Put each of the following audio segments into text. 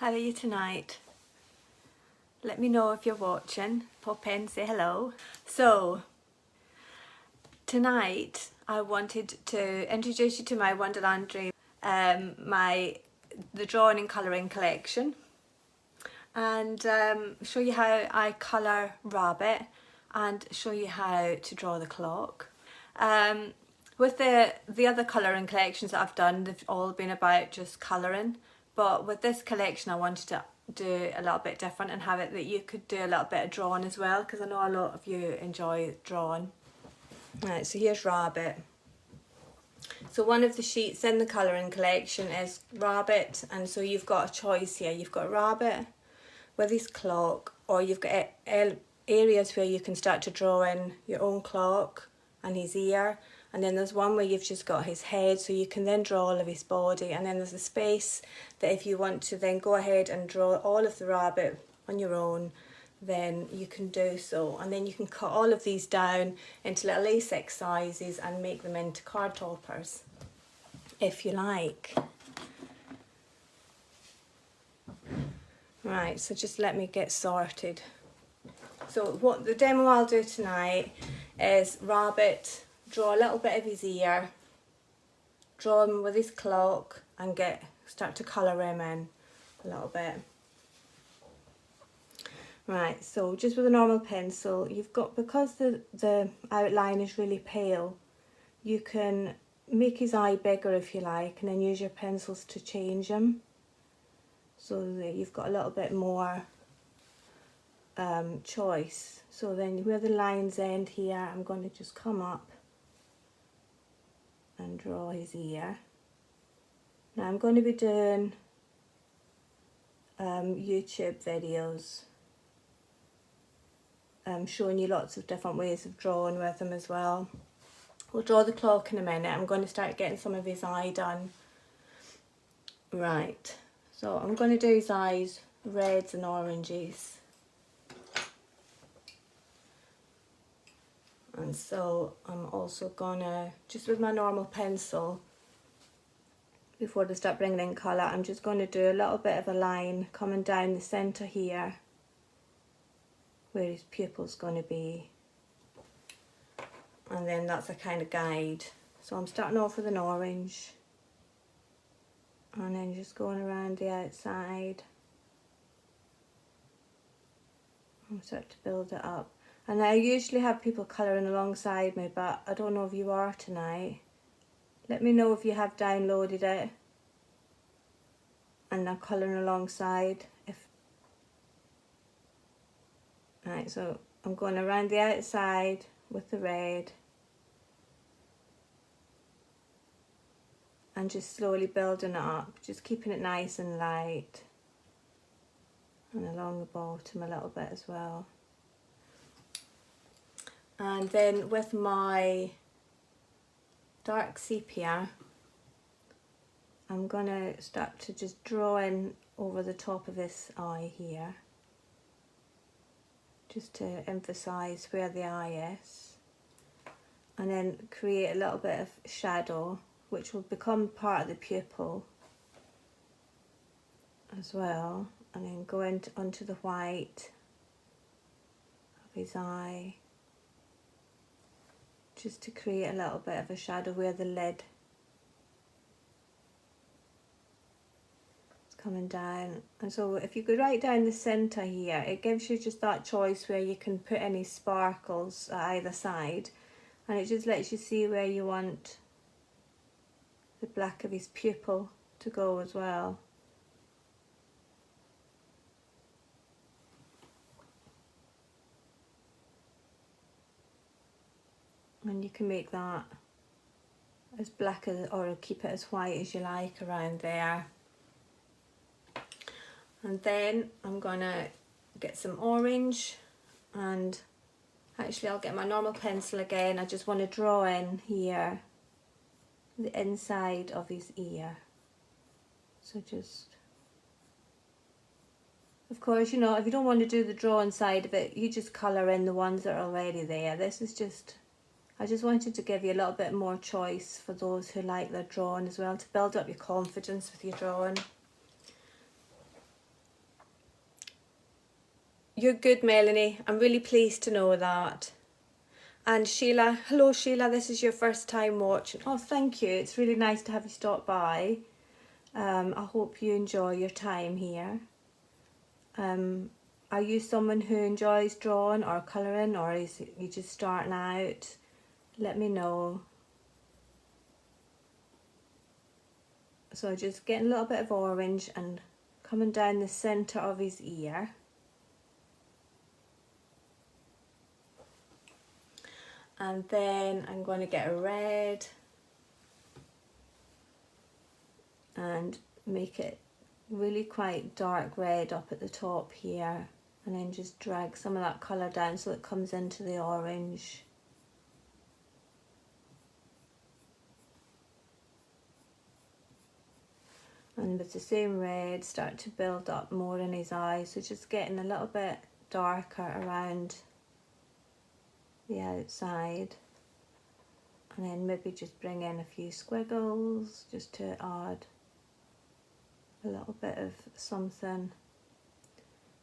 How are you tonight? Let me know if you're watching. Pop in, say hello. So, tonight I wanted to introduce you to my Wonderland dream, the drawing and colouring collection, and show you how I colour rabbit and show you how to draw the clock. With the other colouring collections that I've done, they've all been about just colouring, but with this collection I wanted to do a little bit different and have it that you could do a little bit of drawing as well, because I know a lot of you enjoy drawing. Right, so here's rabbit. So one of the sheets in the colouring collection is rabbit, and so you've got a choice here. You've got rabbit with his clock, or you've got areas where you can start to draw in your own clock and his ear, and then there's one where you've just got his head, so you can then draw all of his body, and then there's a space that if you want to then go ahead and draw all of the rabbit on your own, then you can do so, and then you can cut all of these down into little A6 sizes and make them into card toppers if you like. Right, so just let me get sorted. So what the demo I'll do tonight is rabbit, draw a little bit of his ear, draw him with his clock, and start to colour him in a little bit. Right, so just with a normal pencil, you've got, because the outline is really pale, you can make his eye bigger if you like, and then use your pencils to change him so that you've got a little bit more choice. So then where the lines end here, I'm going to just come up and draw his ear. Now I'm going to be doing YouTube videos showing you lots of different ways of drawing with him as well. We'll draw the clock in a minute. I'm going to start getting some of his eye done. Right, so I'm going to do his eyes reds and oranges. And so I'm also gonna, just with my normal pencil, before I start bringing in colour, I'm just going to do a little bit of a line coming down the centre here, where his pupil's going to be. And then that's a kind of guide. So I'm starting off with an orange, and then just going around the outside. I'm starting to build it up. And I usually have people colouring alongside me, but I don't know if you are tonight. Let me know if you have downloaded it and are colouring alongside. Right, so I'm going around the outside with the red and just slowly building it up, just keeping it nice and light, and along the bottom a little bit as well. And then with my dark sepia, I'm going to start to just draw in over the top of this eye here, just to emphasise where the eye is, and then create a little bit of shadow which will become part of the pupil as well, and then go onto the white of his eye, just to create a little bit of a shadow where the lid is coming down. And so if you go right down the centre here, it gives you just that choice where you can put any sparkles at either side, and it just lets you see where you want the black of his pupil to go as well. And you can make that as black as, or keep it as white as you like around there. And then I'm gonna get some orange, and actually I'll get my normal pencil again. I just want to draw in here the inside of his ear. So just, of course, you know, if you don't want to do the drawing side of it, you just colour in the ones that are already there. This is just, I just wanted to give you a little bit more choice for those who like their drawing as well, to build up your confidence with your drawing. You're good, Melanie. I'm really pleased to know that. And Sheila, hello Sheila, this is your first time watching. Oh, thank you. It's really nice to have you stop by. I hope you enjoy your time here. Are you someone who enjoys drawing or colouring, or is you just starting out? Let me know. So just getting a little bit of orange and coming down the centre of his ear. And then I'm going to get a red and make it really quite dark red up at the top here, and then just drag some of that colour down so it comes into the orange. And with the same red, start to build up more in his eyes, so just getting a little bit darker around the outside, and then maybe just bring in a few squiggles just to add a little bit of something.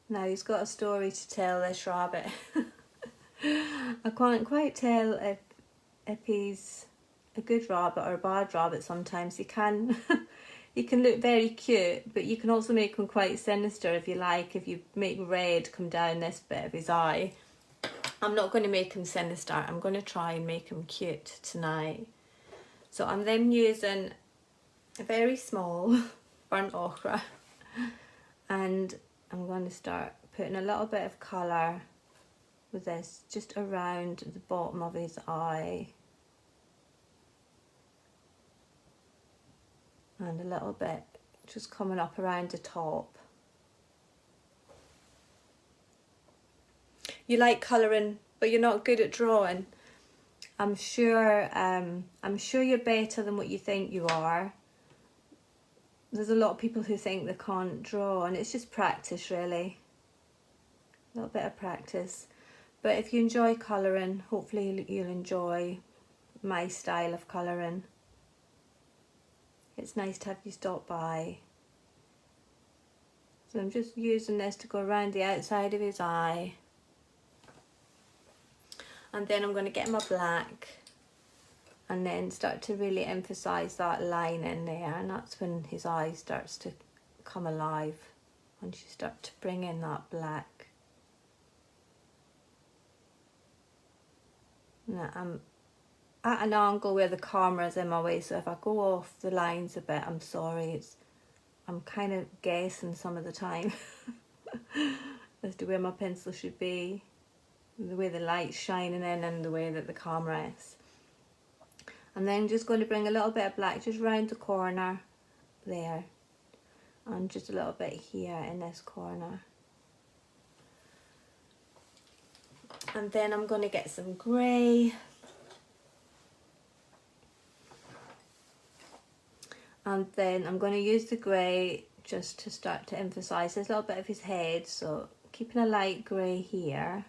Now he's got a story to tell, this rabbit. I can't quite tell if he's a good rabbit or a bad rabbit. Sometimes he can he can look very cute, but you can also make him quite sinister if you like. If you make red come down this bit of his eye. I'm not going to make him sinister. I'm going to try and make him cute tonight. So I'm then using a very small burnt ochre, and I'm going to start putting a little bit of colour with this just around the bottom of his eye, and a little bit just coming up around the top. You like colouring, but you're not good at drawing. I'm sure you're better than what you think you are. There's a lot of people who think they can't draw, and it's just practice, really. A little bit of practice. But if you enjoy colouring, hopefully you'll enjoy my style of colouring. It's nice to have you stop by. So I'm just using this to go around the outside of his eye. And then I'm going to get my black and then start to really emphasise that line in there, and that's when his eye starts to come alive, once you start to bring in that black. Now I'm at an angle where the camera's in my way, so if I go off the lines a bit, I'm sorry. I'm kind of guessing some of the time as to where my pencil should be, the way the light's shining in and the way that the camera is. And then just going to bring a little bit of black just round the corner there, and just a little bit here in this corner. And then I'm going to get some grey, and then I'm going to use the grey just to start to emphasise this little bit of his head, so keeping a light grey here.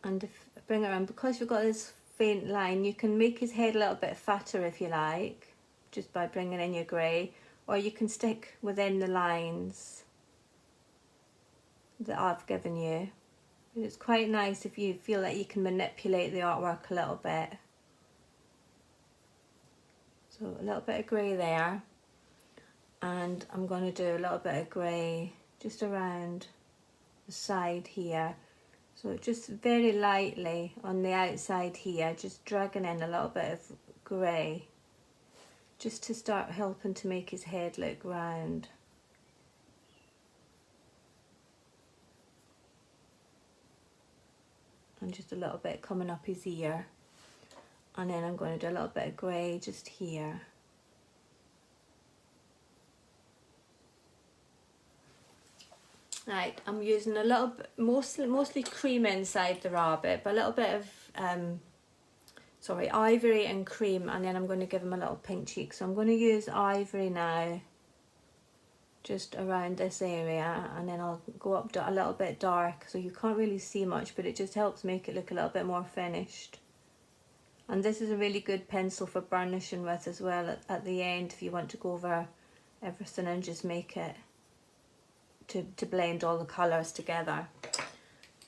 And if I bring it around, because we've got this faint line, you can make his head a little bit fatter if you like, just by bringing in your grey, or you can stick within the lines that I've given you. But it's quite nice if you feel that you can manipulate the artwork a little bit. So a little bit of grey there, and I'm going to do a little bit of grey just around the side here. So just very lightly on the outside here, just dragging in a little bit of grey, just to start helping to make his head look round. And just a little bit coming up his ear. And then I'm going to do a little bit of grey just here. Right, I'm using a little bit, mostly cream inside the rabbit, but a little bit of, ivory and cream, and then I'm going to give him a little pink cheek. So I'm going to use ivory now, just around this area, and then I'll go up a little bit dark, so you can't really see much, but it just helps make it look a little bit more finished. And this is a really good pencil for burnishing with as well at the end, if you want to go over everything and just make it to blend all the colours together.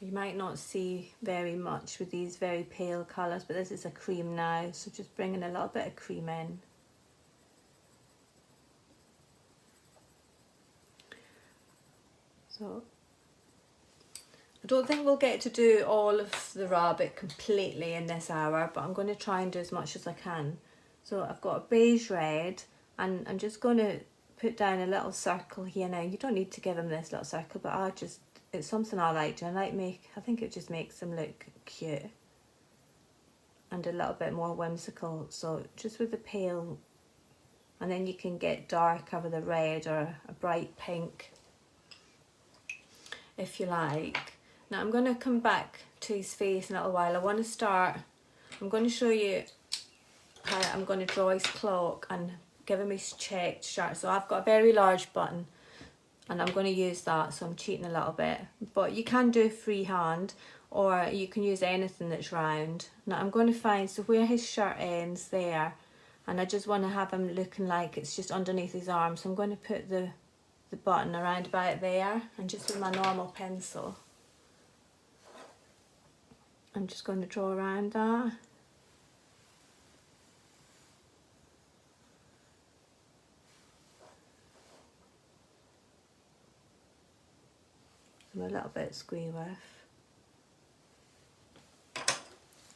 You might not see very much with these very pale colours, but this is a cream now, so just bringing a little bit of cream in. So I don't think we'll get to do all of the rabbit completely in this hour, but I'm going to try and do as much as I can. So I've got a beige red, and I'm just going to put down a little circle here now. You don't need to give him this little circle, but it's something I like to. I think it just makes him look cute and a little bit more whimsical. So just with the pale, and then you can get darker with a red or a bright pink if you like. Now I'm going to come back to his face in a little while. I'm going to show you how I'm going to draw his clock and give him his checked shirt. So I've got a very large button and I'm going to use that, so I'm cheating a little bit. But you can do freehand, or you can use anything that's round. Now I'm going to find, so where his shirt ends there, and I just want to have him looking like it's just underneath his arm. So I'm going to put the button around about there, and just with my normal pencil I'm just going to draw around that. I'm a little bit squee with,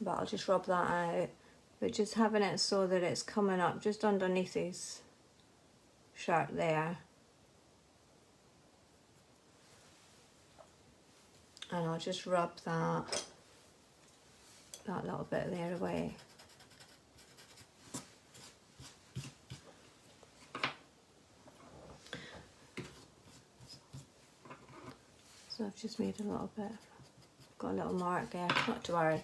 but I'll just rub that out. But just having it so that it's coming up just underneath his shirt there. And I'll just rub that little bit there away. So I've just made a little bit, got a little mark there, not to worry.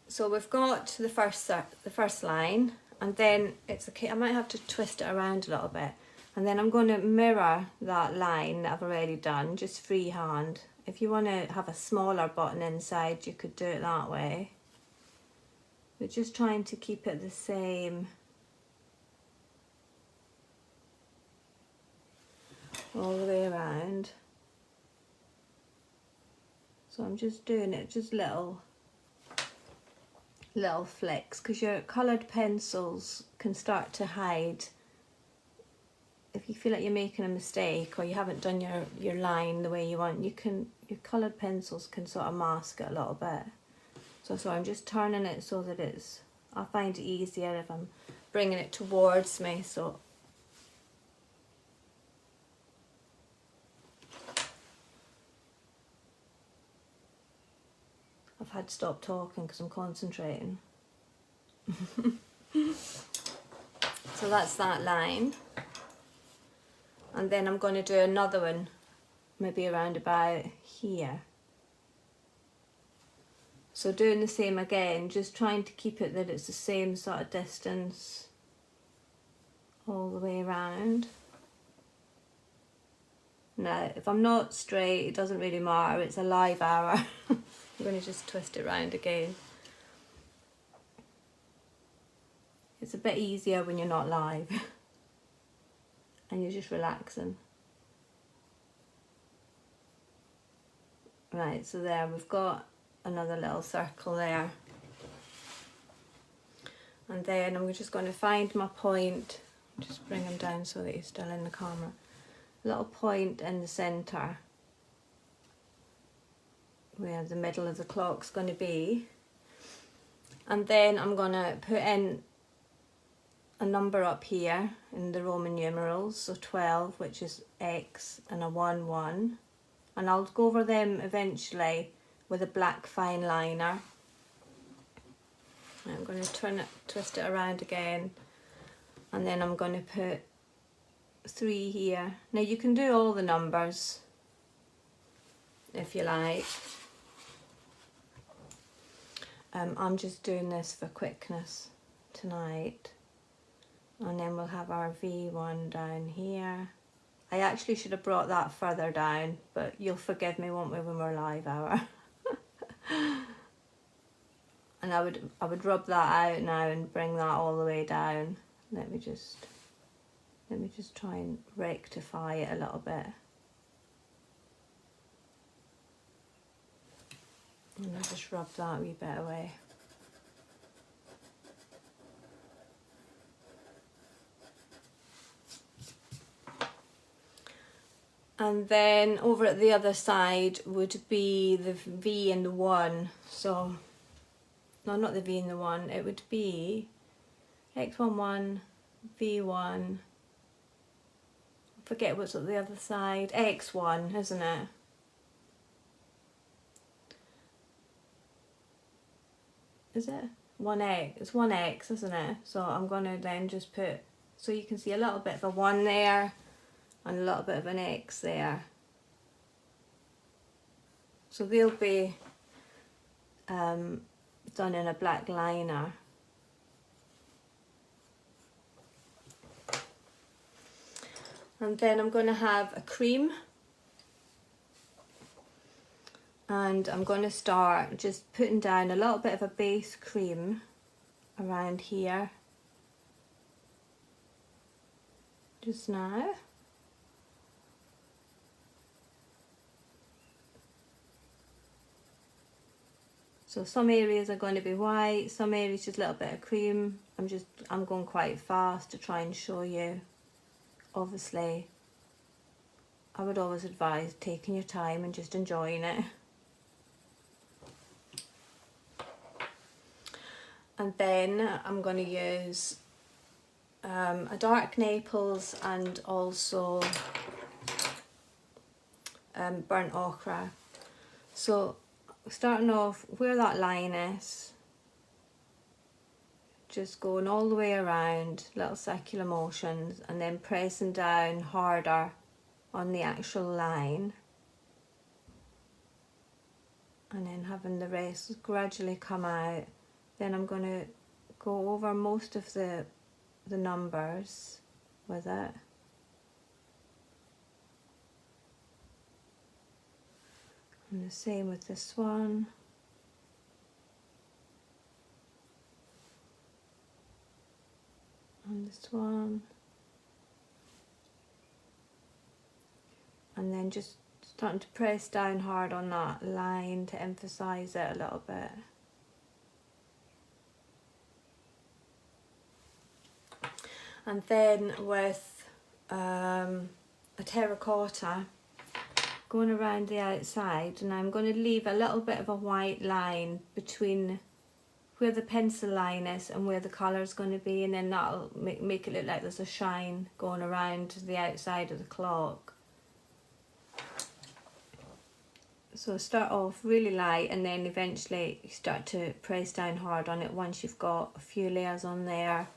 So we've got the first line, and then it's okay. I might have to twist it around a little bit, and then I'm going to mirror that line that I've already done, just freehand. If you want to have a smaller button inside, you could do it that way. But just trying to keep it the same all the way around. So I'm just doing it, just little flicks, because your coloured pencils can start to hide. If you feel like you're making a mistake or you haven't done your line the way you want, your coloured pencils can sort of mask it a little bit. So I'm just turning it so that I find it easier if I'm bringing it towards me. So I've had to stop talking because I'm concentrating. So that's that line. And then I'm going to do another one, maybe around about here. So doing the same again, just trying to keep it that it's the same sort of distance all the way around. Now, if I'm not straight, it doesn't really matter, it's a live hour. I'm going to just twist it round again. It's a bit easier when you're not live and you're just relaxing. Right, so there we've got another little circle there. And then I'm just going to find my point, just bring him down so that he's still in the camera. A little point in the centre where the middle of the clock's going to be. And then I'm going to put in a number up here in the Roman numerals, so 12, which is X, and a 1, 1. And I'll go over them eventually with a black fine liner. I'm going to twist it around again, and then I'm going to put 3 here. Now you can do all the numbers if you like. I'm just doing this for quickness tonight. And then we'll have our V1 down here. I actually should have brought that further down, but you'll forgive me, won't we, when we're live hour. And I would rub that out now and bring that all the way down. Let me just Let me just try and rectify it a little bit. And I'll just rub that a wee bit away. And then over at the other side would be the V and the 1. So, no, not the V and the 1. It would be X11, V1. Forget what's at the other side. X1, isn't it? Is it? 1X. It's 1X, isn't it? So I'm going to then just put, so you can see a little bit of a 1 there and a little bit of an X there. So they'll be done in a black liner. And then I'm going to have a cream. And I'm going to start just putting down a little bit of a base cream around here. Just now. So some areas are going to be white, some areas just a little bit of cream. I'm going quite fast to try and show you. Obviously, I would always advise taking your time and just enjoying it. And then I'm going to use a dark Naples and also burnt ochre. So starting off where that line is, just going all the way around, little circular motions, and then pressing down harder on the actual line, and then having the rest gradually come out. Then I'm going to go over most of the numbers with it. And the same with this one. And this one. And then just starting to press down hard on that line to emphasize it a little bit. And then with a terracotta, going around the outside, and I'm going to leave a little bit of a white line between where the pencil line is and where the colour is going to be, and then that'll make it look like there's a shine going around the outside of the clock. So start off really light, and then eventually you start to press down hard on it once you've got a few layers on there.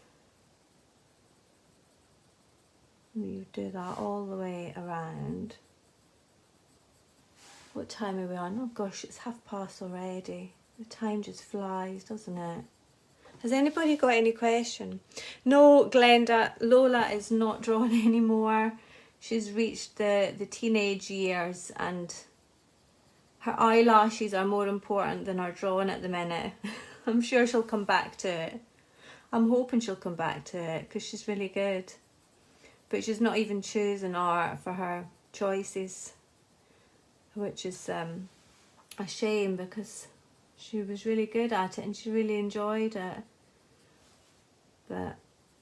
You do that all the way around. What time are we on? Oh gosh, it's past already. The time just flies, doesn't it? Has anybody got any question? No, Glenda, Lola is not drawing anymore. She's reached the teenage years, and her eyelashes are more important than her drawing at the minute. I'm sure she'll come back to it. I'm hoping she'll come back to it because she's really good. But she's not even choosing art for her choices, which is a shame because she was really good at it and she really enjoyed it. But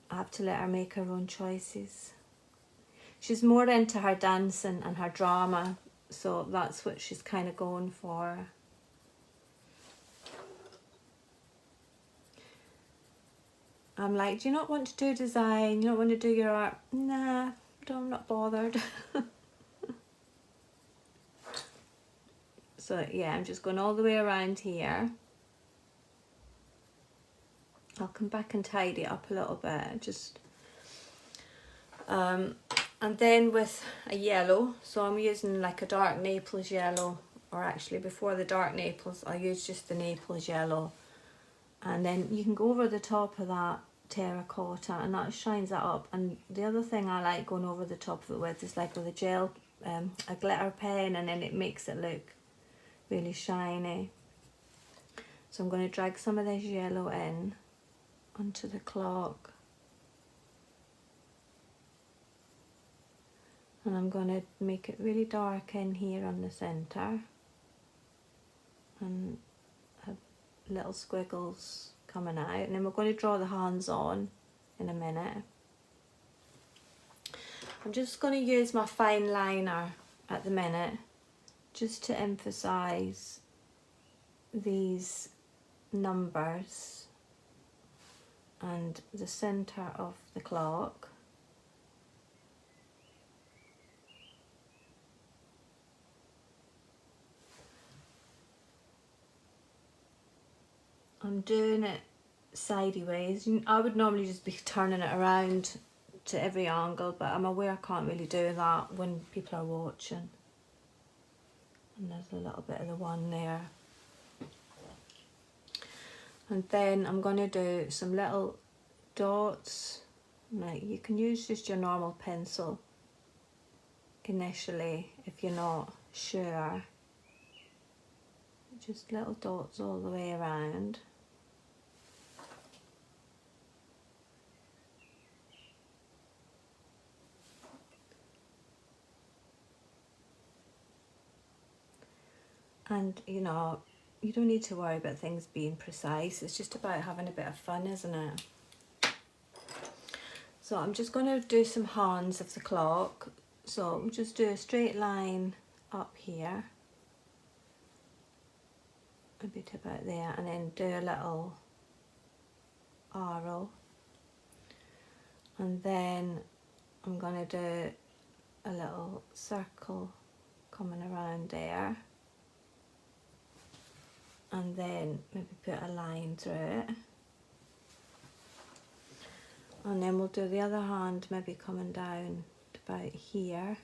I have to let her make her own choices. She's more into her dancing and her drama, so that's what she's kind of going for. I'm like, do you not want to do design? You don't want to do your art? Nah, I'm not bothered. So yeah, I'm just going all the way around here. I'll come back and tidy it up a little bit, just and then with a yellow, so I'm using like a dark Naples yellow, or actually before the dark Naples I'll use just the Naples yellow, and then you can go over the top of that terracotta and that shines that up. And the other thing I like going over the top of it with is like with a gel, a glitter pen, and then it makes it look really shiny. So I'm going to drag some of this yellow in onto the clock. And I'm going to make it really dark in here on the centre and have little squiggles coming out, and then we're going to draw the hands on in a minute. I'm just going to use my fine liner at the minute just to emphasise these numbers and the centre of the clock. I'm doing it sideways. I would normally just be turning it around to every angle, but I'm aware I can't really do that when people are watching. And there's a little bit of the one there. And then I'm going to do some little dots. Like, you can use just your normal pencil initially if you're not sure. Just little dots all the way around. And you know, you don't need to worry about things being precise. It's just about having a bit of fun, isn't it? So I'm just going to do some hands of the clock. So we'll just do a straight line up here, a bit about there, and then do a little arrow. And then I'm going to do a little circle coming around there. And then maybe put a line through it. And then we'll do the other hand maybe coming down to about here.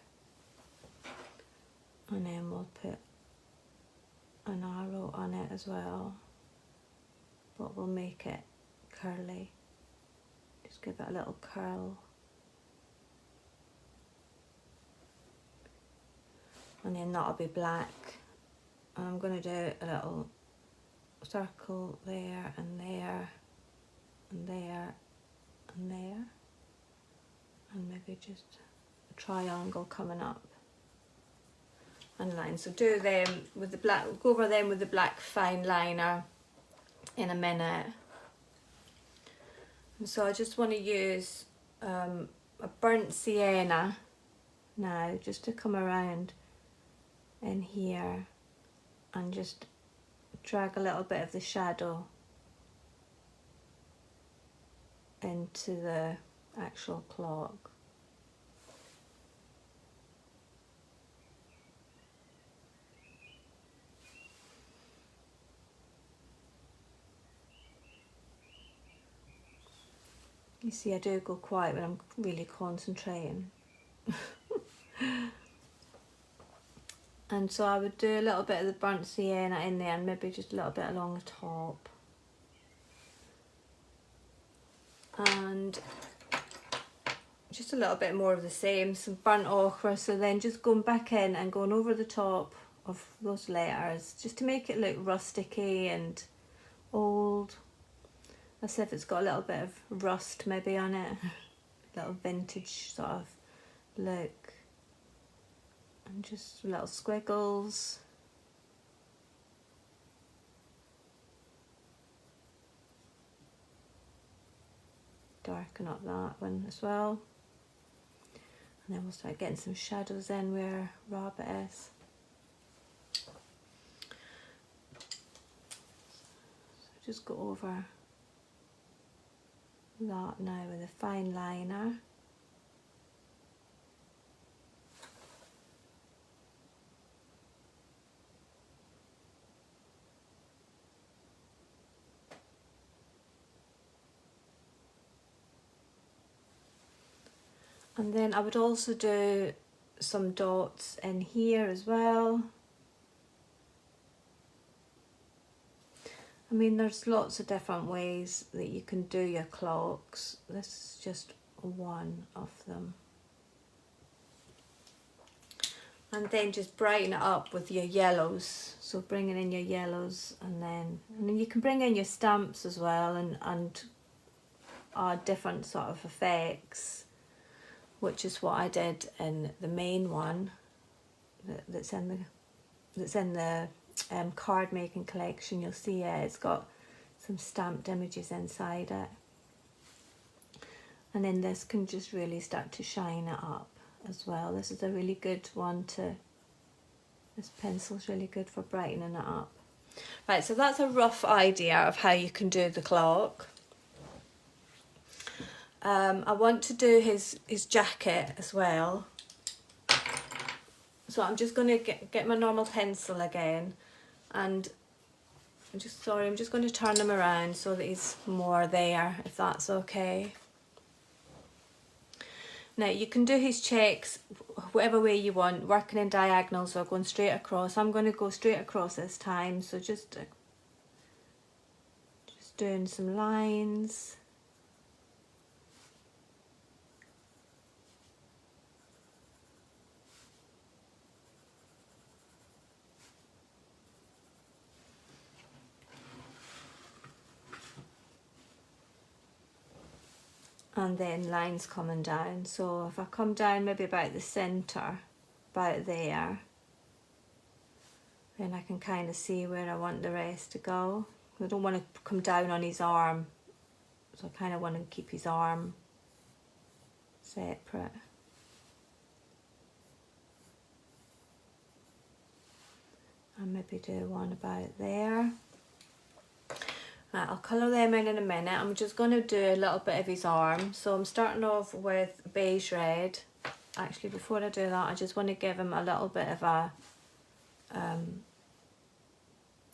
And then we'll put an arrow on it as well. But we'll make it curly. Just give it a little curl. And then that'll be black. And I'm going to do a little circle there and there and there and there, and maybe just a triangle coming up and line. So do them with the black, go over them with the black fine liner in a minute. And so I just want to use a burnt sienna now, just to come around in here and just drag a little bit of the shadow into the actual clock. You see, I do go quiet when I'm really concentrating. And so I would do a little bit of the burnt sienna in there, and maybe just a little bit along the top. And just a little bit more of the same, some burnt ochre. So then just going back in and going over the top of those letters, just to make it look rusticy and old, as if it's got a little bit of rust maybe on it, a little vintage sort of look. And just little squiggles. Darken up that one as well. And then we'll start getting some shadows in where Rabbit is. So just go over that now with a fine liner. And then I would also do some dots in here as well. I mean, there's lots of different ways that you can do your clocks. This is just one of them. And then just brighten it up with your yellows. So bringing in your yellows, and then you can bring in your stamps as well, and add different sort of effects. which is what I did in the main one that's in the card making collection. You'll see it's got some stamped images inside it, and then this can just really start to shine it up as well. This is a really good one this pencil's really good for brightening it up. Right, so that's a rough idea of how you can do the clock. I want to do his jacket as well, so I'm just going to get my normal pencil again, and I'm just going to turn him around so that he's more there, if that's okay. Now you can do his checks whatever way you want, working in diagonals or going straight across. I'm going to go straight across this time, so just doing some lines. And then lines coming down. So if I come down maybe about the centre, about there, then I can kind of see where I want the rest to go. I don't want to come down on his arm, so I kind of want to keep his arm separate. And maybe do one about there. Right, I'll colour them in a minute. I'm just going to do a little bit of his arm. So I'm starting off with beige red. Actually, before I do that, I just want to give him a little bit of a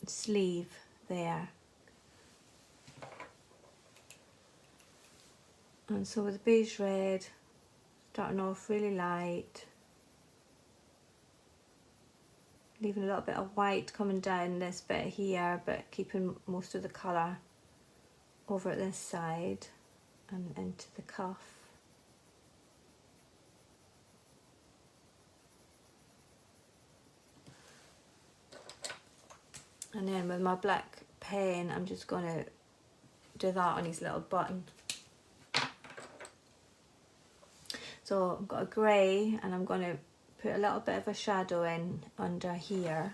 sleeve there. And so with beige red, starting off really light, leaving a little bit of white coming down this bit here, but keeping most of the colour over at this side and into the cuff. And then with my black pen, I'm just going to do that on his little button. So I've got a grey, and I'm going to put a little bit of a shadow in under here.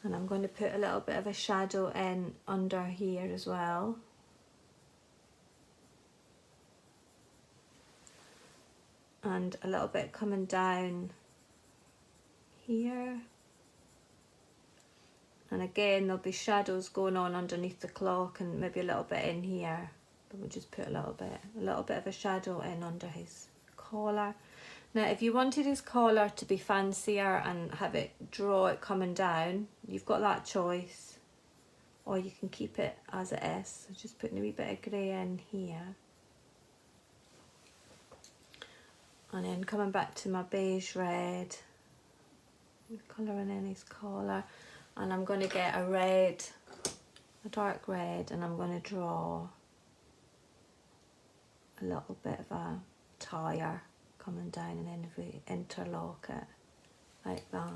And I'm going to put a little bit of a shadow in under here as well. And a little bit coming down here. And again, there'll be shadows going on underneath the clock and maybe a little bit in here. But we'll just put a little bit of a shadow in under his collar. Now, if you wanted his collar to be fancier and have it draw it coming down, you've got that choice. Or you can keep it as it is. So just putting a wee bit of grey in here. And then coming back to my beige red, colouring in his collar, and I'm going to get a red, a dark red, and I'm going to draw a little bit of a tire coming down, and then if we interlock it like that.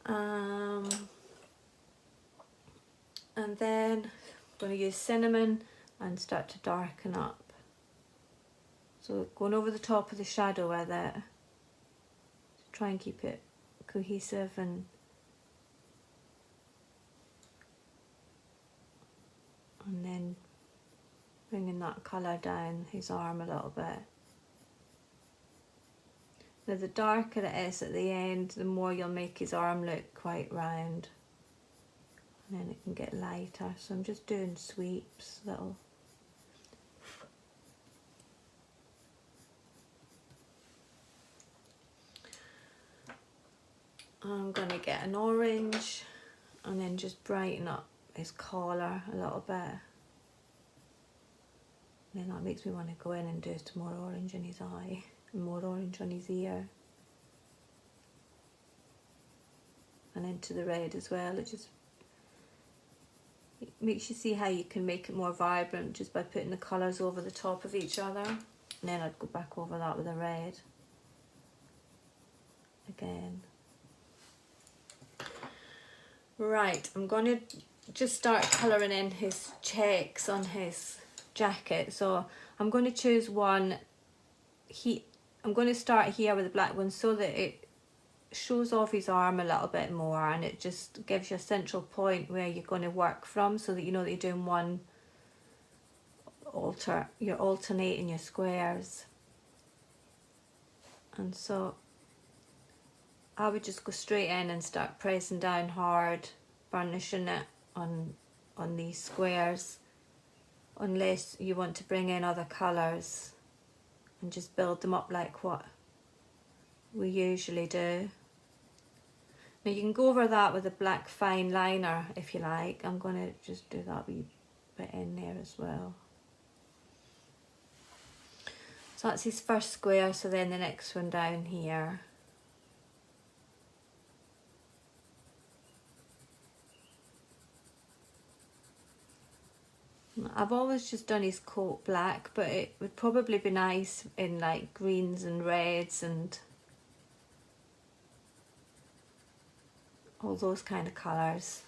And then I'm going to use cinnamon and start to darken up. So going over the top of the shadow with it, try and keep it cohesive, and then bringing that colour down his arm a little bit. Now the darker it is at the end, the more you'll make his arm look quite round, and then it can get lighter. So I'm just doing sweeps, little. I'm going to get an orange and then just brighten up his collar a little bit. And then that makes me want to go in and do some more orange in his eye and more orange on his ear. And into the red as well. It makes you see how you can make it more vibrant just by putting the colours over the top of each other. And then I'd go back over that with a red again. Right, I'm going to just start colouring in his checks on his jacket. So I'm going to choose one. I'm going to start here with the black one so that it shows off his arm a little bit more, and it just gives you a central point where you're going to work from, so that you know that you're doing one you're alternating your squares. And so I would just go straight in and start pressing down hard, burnishing it on these squares, unless you want to bring in other colours and just build them up like what we usually do. Now you can go over that with a black fine liner if you like. I'm going to just do that wee bit in there as well. So that's his first square, so then the next one down here. I've always just done his coat black, but it would probably be nice in like greens and reds and all those kind of colours.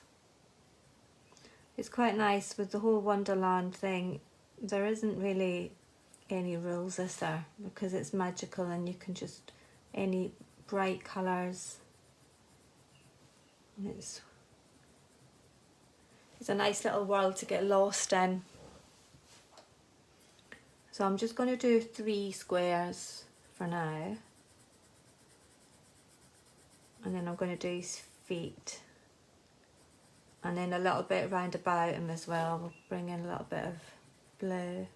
It's quite nice with the whole Wonderland thing. There isn't really any rules, is there? Because it's magical and you can just, any bright colours. And it's a nice little world to get lost in. So I'm just going to do 3 squares for now. And then I'm going to do his feet. And then a little bit round about him as well. We'll bring in a little bit of blue.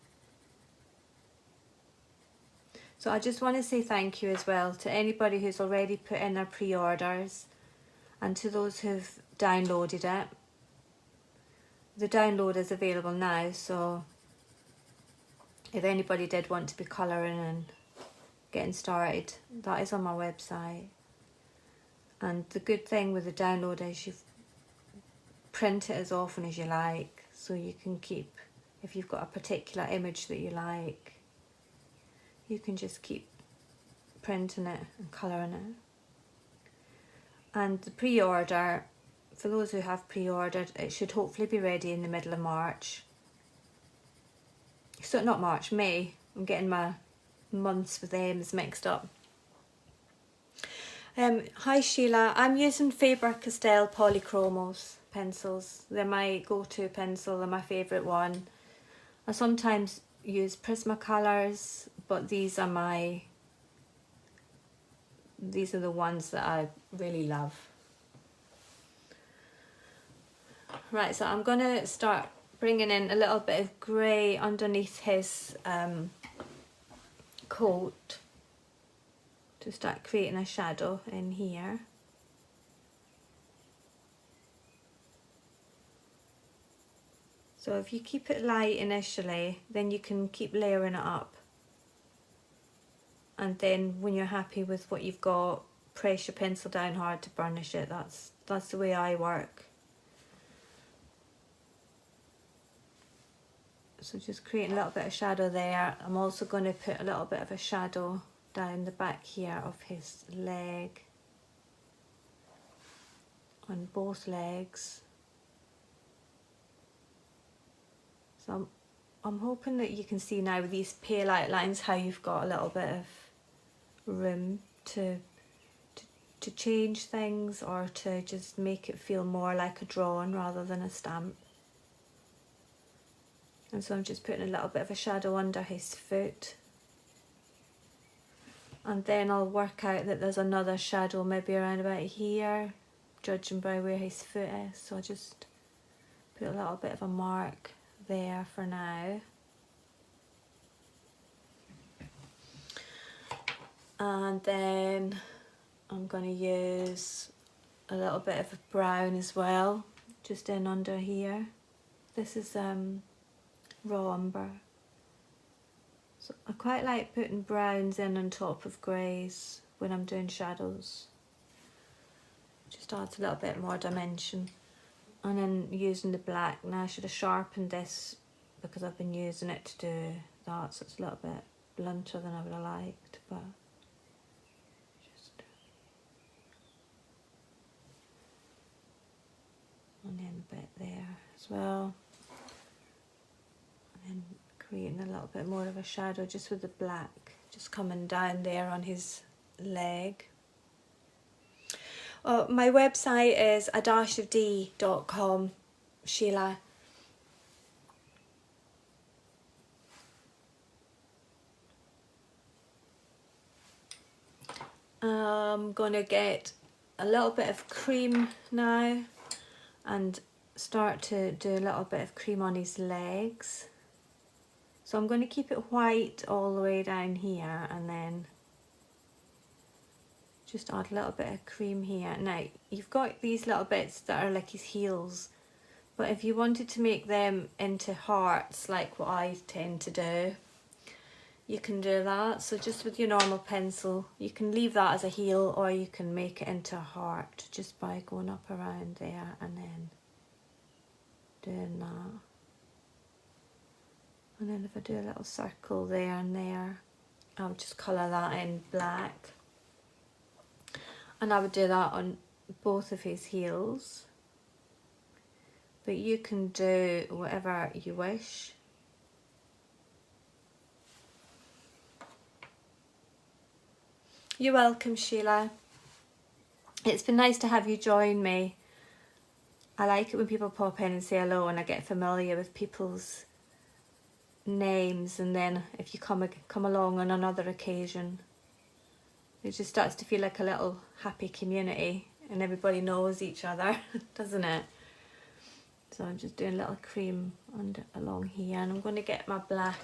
So I just want to say thank you as well to anybody who's already put in their pre-orders, and to those who've downloaded it. The download is available now, so if anybody did want to be colouring and getting started, that is on my website. And the good thing with the download is you print it as often as you like, so you can keep, if you've got a particular image that you like, you can just keep printing it and colouring it. And the pre-order, for those who have pre-ordered, it should hopefully be ready in the middle of March. So not March, May. I'm getting my months with M's mixed up. Hi Sheila, I'm using Faber-Castell Polychromos pencils. They're my go-to pencil, they're my favourite one. I sometimes use Prismacolors, but these are the ones that I really love. Right, so I'm going to start bringing in a little bit of grey underneath his coat to start creating a shadow in here. So if you keep it light initially, then you can keep layering it up. And then when you're happy with what you've got, press your pencil down hard to burnish it. That's the way I work. So just creating a little bit of shadow there. I'm also going to put a little bit of a shadow down the back here of his leg, on both legs. So I'm hoping that you can see now with these pale outlines how you've got a little bit of room to change things, or to just make it feel more like a drawing rather than a stamp. And so I'm just putting a little bit of a shadow under his foot. And then I'll work out that there's another shadow maybe around about here, judging by where his foot is. So I'll just put a little bit of a mark there for now. And then I'm going to use a little bit of a brown as well, just in under here. This is raw umber. So I quite like putting browns in on top of greys when I'm doing shadows. Just adds a little bit more dimension. And then using the black, now I should have sharpened this because I've been using it to do that, so it's a little bit blunter than I would have liked, but just, and then a bit there as well, and then creating a little bit more of a shadow just with the black just coming down there on his leg. Oh, my website is a-d.com, Sheila. I'm going to get a little bit of cream now and start to do a little bit of cream on his legs. So I'm going to keep it white all the way down here and then just add a little bit of cream here. Now you've got these little bits that are like his heels, but if you wanted to make them into hearts like what I tend to do, you can do that. So just with your normal pencil, you can leave that as a heel or you can make it into a heart just by going up around there and then doing that. And then if I do a little circle there and there, I'll just colour that in black. And I would do that on both of his heels. But you can do whatever you wish. You're welcome, Sheila. It's been nice to have you join me. I like it when people pop in and say hello and I get familiar with people's names, and then if you come along on another occasion, it just starts to feel like a little happy community and everybody knows each other, doesn't it? So I'm just doing a little cream along here, and I'm going to get my black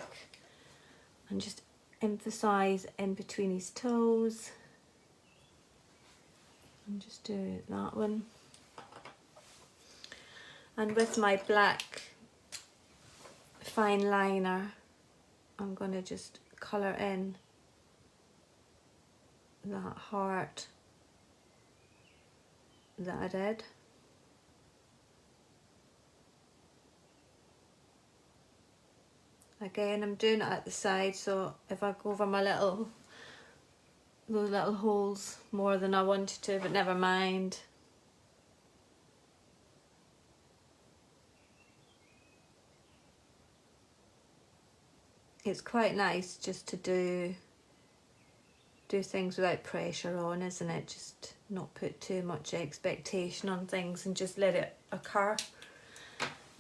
and just emphasise in between his toes and just do that one. And with my black fine liner, I'm going to just colour in that heart that I did. Again, I'm doing it at the side, so if I go over my those little holes more than I wanted to, but never mind. It's quite nice just to do things without pressure on, isn't it? Just not put too much expectation on things and just let it occur.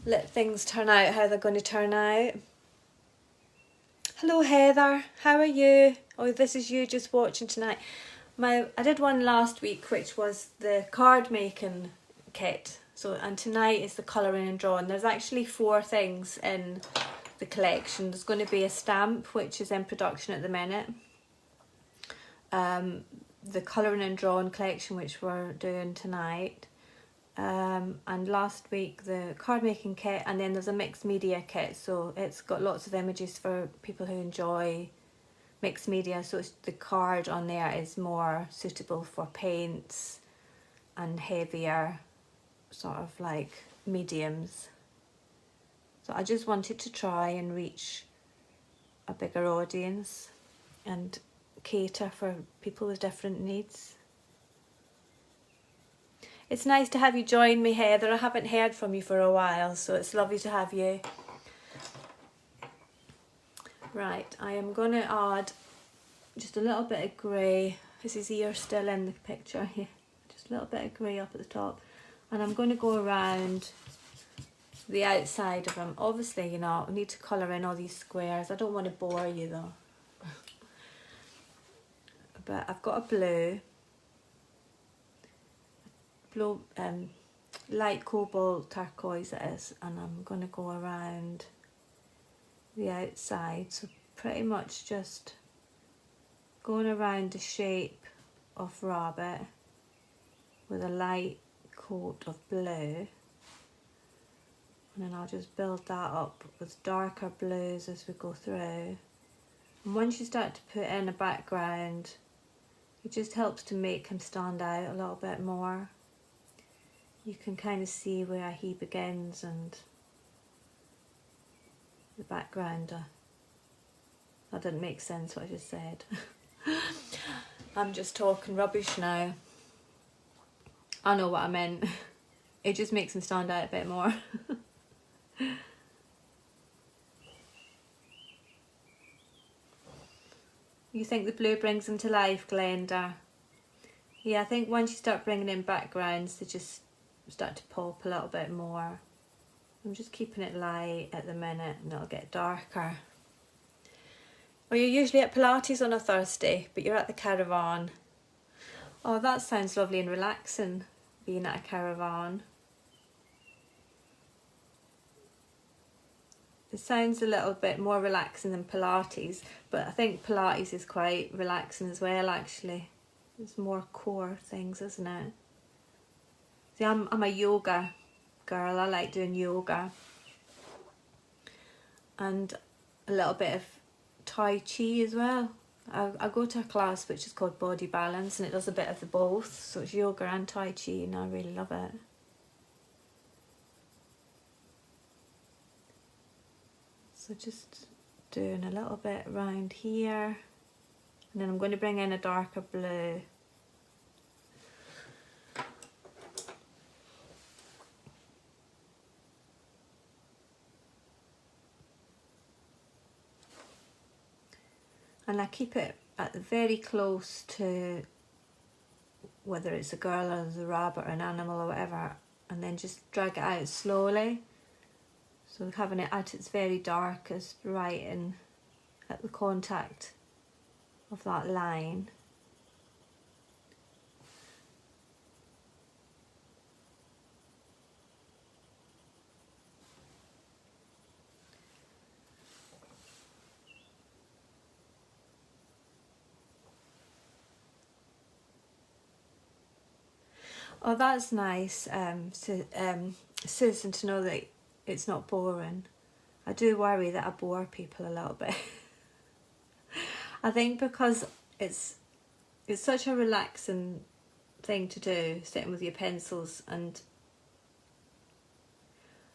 Let things turn out how they're going to turn out. Hello Heather, how are you? Oh, this is you just watching tonight. I did one last week which was the card making kit. So, and tonight is the colouring and drawing. There's actually 4 things in the collection. There's going to be a stamp which is in production at the minute. The colouring and drawing collection which we're doing tonight. And last week the card making kit, and then there's a mixed media kit, so it's got lots of images for people who enjoy mixed media. So the card on there is more suitable for paints and heavier sort of like mediums. So I just wanted to try and reach a bigger audience and cater for people with different needs. It's nice to have you join me, Heather. I haven't heard from you for a while, so it's lovely to have you. Right, I am going to add just a little bit of grey. Is his ear still in the picture here? Just a little bit of grey up at the top. And I'm going to go around the outside of him. Obviously, you know, I need to colour in all these squares. I don't want to bore you though. But I've got a blue, light cobalt turquoise it is, and I'm going to go around the outside, so pretty much just going around the shape of rabbit with a light coat of blue, and then I'll just build that up with darker blues as we go through. And once you start to put in a background, it just helps to make him stand out a little bit more. You can kind of see where he begins and the background That didn't make sense what I just said. I'm just talking rubbish now. I know what I meant. It just makes them stand out a bit more. You think the blue brings them to life, Glenda? Yeah, I think once you start bringing in backgrounds, they just start to pop a little bit more. I'm just keeping it light at the minute and it'll get darker. Well, you're usually at Pilates on a Thursday, but you're at the caravan. Oh, that sounds lovely and relaxing, being at a caravan. It sounds a little bit more relaxing than Pilates, but I think Pilates is quite relaxing as well, actually. It's more core things, isn't it? See, I'm a yoga girl. I like doing yoga. And a little bit of Tai Chi as well. I go to a class which is called Body Balance, and it does a bit of the both. So it's yoga and Tai Chi, and I really love it. So just doing a little bit around here, and then I'm going to bring in a darker blue. And I keep it at very close to whether it's a girl or the rabbit or an animal or whatever, and then just drag it out slowly. So having it at its very darkest, right in at the contact of that line. Oh, that's nice, Susan, to know that it's not boring. I do worry that I bore people a little bit. I think because it's such a relaxing thing to do, sitting with your pencils, and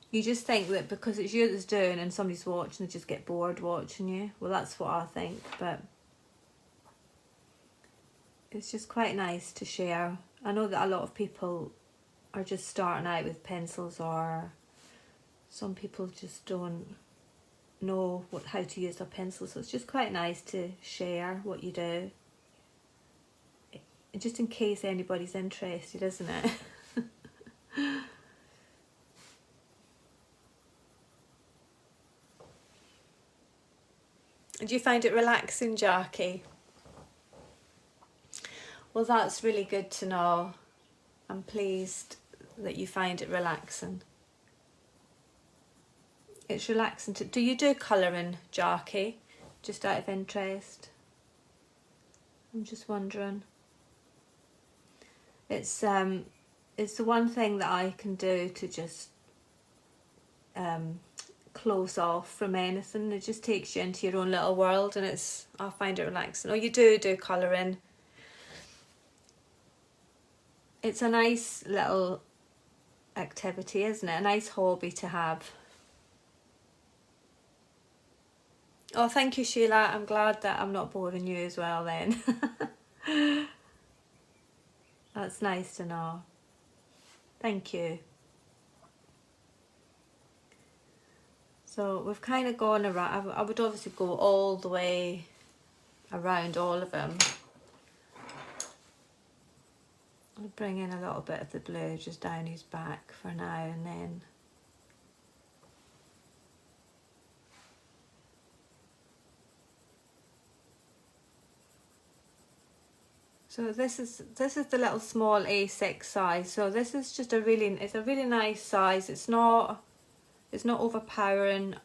you just think that because it's you that's doing and somebody's watching, they just get bored watching you. Well, that's what I think, but it's just quite nice to share. I know that a lot of people are just starting out with pencils, or some people just don't know how to use their pencil, so it's just quite nice to share what you do, just in case anybody's interested, isn't it? Do you find it relaxing, Jackie? Well, that's really good to know. I'm pleased that you find it relaxing. It's relaxing to... Do you do colouring, Jackie? Just out of interest. I'm just wondering. It's the one thing that I can do to just close off from anything. It just takes you into your own little world, and I find it relaxing. Oh, you do colouring. It's a nice little activity, isn't it? A nice hobby to have. Oh, thank you, Sheila. I'm glad that I'm not boring you as well then. That's nice to know. Thank you. So we've kind of gone around. I would obviously go all the way around all of them. I'll bring in a little bit of the blue just down his back for now, and then so this is the little small A6 size. So this is just it's a really nice size. It's not overpowering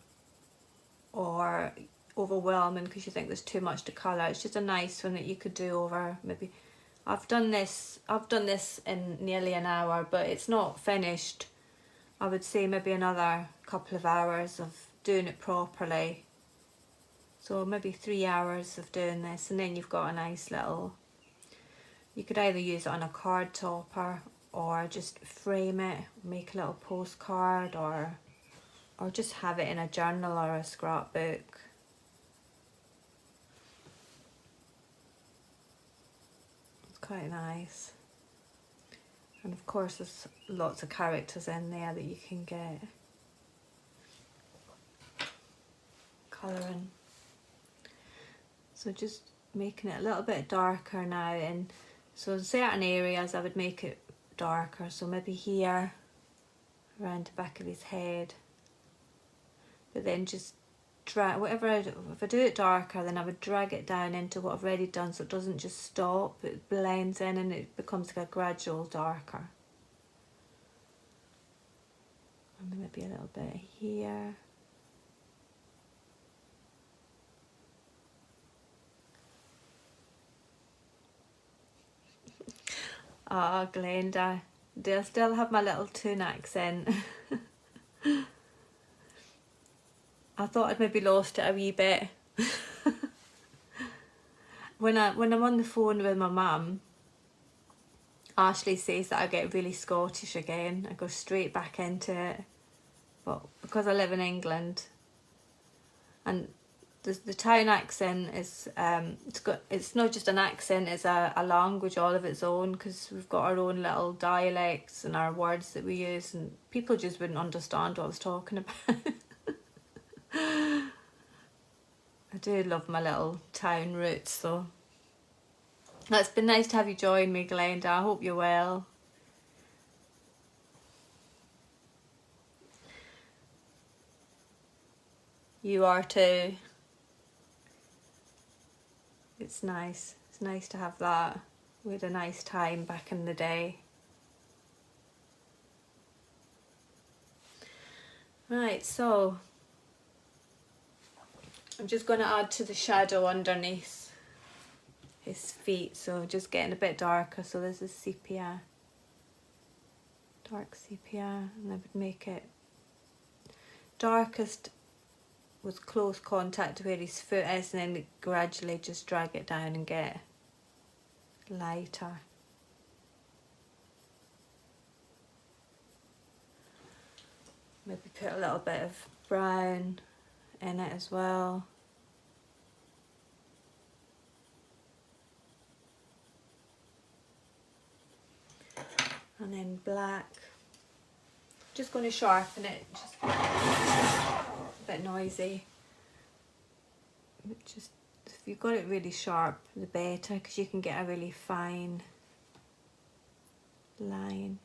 or overwhelming because you think there's too much to colour. It's just a nice one that you could do over maybe. I've done this in nearly an hour, but it's not finished. I would say maybe another couple of hours of doing it properly. So maybe 3 hours of doing this, and then you've got a nice little... You could either use it on a card topper or just frame it, make a little postcard, or just have it in a journal or a scrapbook. quite nice. And of course there's lots of characters in there that you can get. Colouring. So just making it a little bit darker now, and so in certain areas I would make it darker, so maybe here around the back of his head, but then just drag whatever if I do it darker, then I would drag it down into what I've already done, so it doesn't just stop, it blends in and it becomes like a gradual darker. And then maybe a little bit here. Ah, oh, Glenda, do I still have my little toon accent? I thought I'd maybe lost it a wee bit. When I'm on the phone with my mum, Ashley says that I get really Scottish again. I go straight back into it. But because I live in England, and the town accent is it's not just an accent, it's a language all of its own, because we've got our own little dialects and our words that we use, and people just wouldn't understand what I was talking about. I do love my little town roots though. It's been nice to have you join me, Glenda. I hope you're well. You are too. It's nice. It's nice to have that. We had a nice time back in the day. Right, so I'm just going to add to the shadow underneath his feet, so just getting a bit darker. So this is sepia, dark sepia, and I would make it darkest with close contact to where his foot is, and then gradually just drag it down and get lighter. Maybe put a little bit of brown in it as well. And then black. Just going to sharpen it, just a bit noisy. But just if you've got it really sharp, the better, because you can get a really fine line.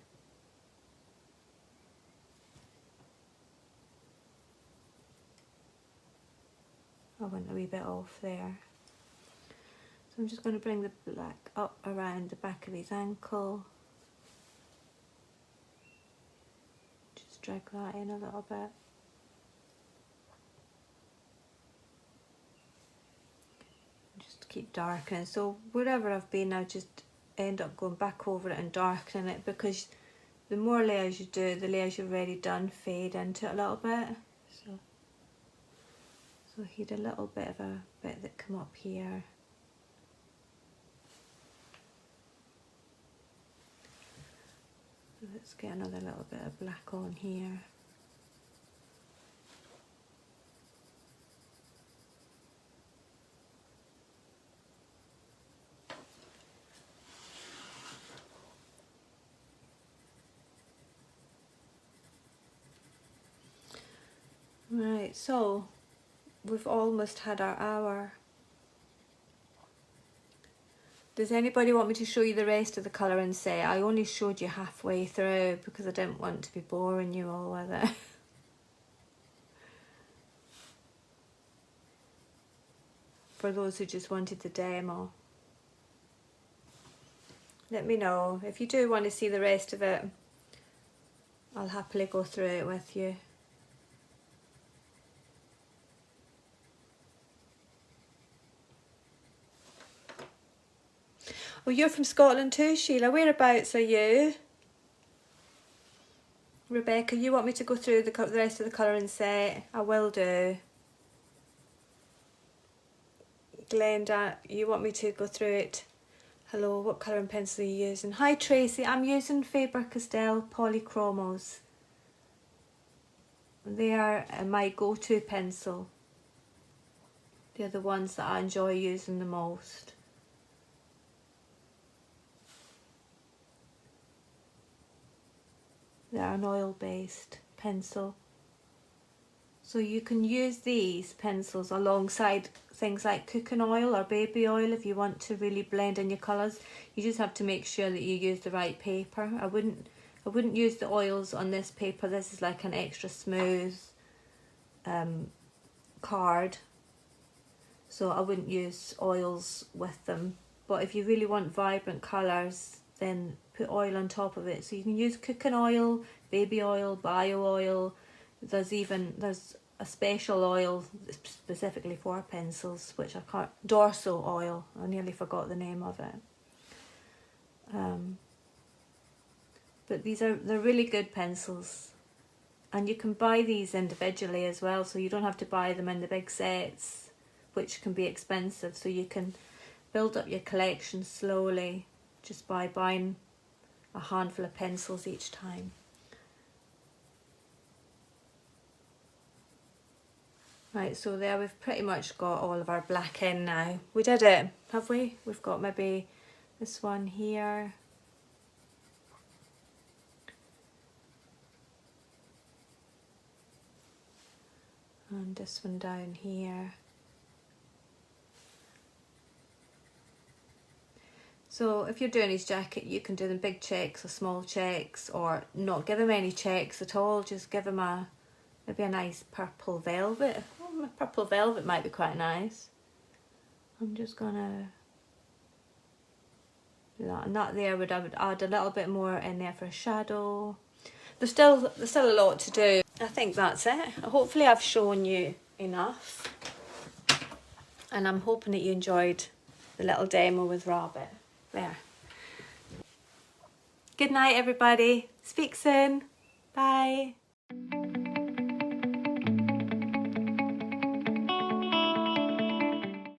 I went a wee bit off there. So I'm just going to bring the black up around the back of his ankle. Just drag that in a little bit. Just keep darkening. So wherever I've been, I just end up going back over it and darkening it, because the more layers you do, the layers you've already done fade into it a little bit. So he had a little bit of a bit that come up here. Let's get another little bit of black on here. Right, so we've almost had our hour. Does anybody want me to show you the rest of the colouring set? I only showed you halfway through because I didn't want to be boring you all with it. For those who just wanted the demo. Let me know. If you do want to see the rest of it, I'll happily go through it with you. Oh, you're from Scotland too, Sheila. Whereabouts are you? Rebecca, you want me to go through the rest of the colouring set? I will do. Glenda, you want me to go through it? Hello, what colouring pencil are you using? Hi Tracy, I'm using Faber-Castell Polychromos. They are my go-to pencil. They're the ones that I enjoy using the most. They're an oil-based pencil. So you can use these pencils alongside things like cooking oil or baby oil if you want to really blend in your colours. You just have to make sure that you use the right paper. I wouldn't use the oils on this paper. This is like an extra smooth card. So I wouldn't use oils with them. But if you really want vibrant colours, then put oil on top of it. So you can use cooking oil, baby oil, bio oil. There's a special oil specifically for pencils, which I can't, Dorso oil, I nearly forgot the name of it. But they're really good pencils, and you can buy these individually as well, so you don't have to buy them in the big sets, which can be expensive. So you can build up your collection slowly just by buying a handful of pencils each time. Right, so there we've pretty much got all of our black in now. We did it, have we? We've got maybe this one here. And this one down here. So if you're doing his jacket, you can do them big checks or small checks, or not give him any checks at all. Just give him maybe a nice purple velvet. Oh, purple velvet might be quite nice. I'm just gonna do that. And that there I would add a little bit more in there for a shadow. There's still a lot to do. I think that's it. Hopefully I've shown you enough. And I'm hoping that you enjoyed the little demo with Rabbit. There. Good night, everybody. Speak soon. Bye.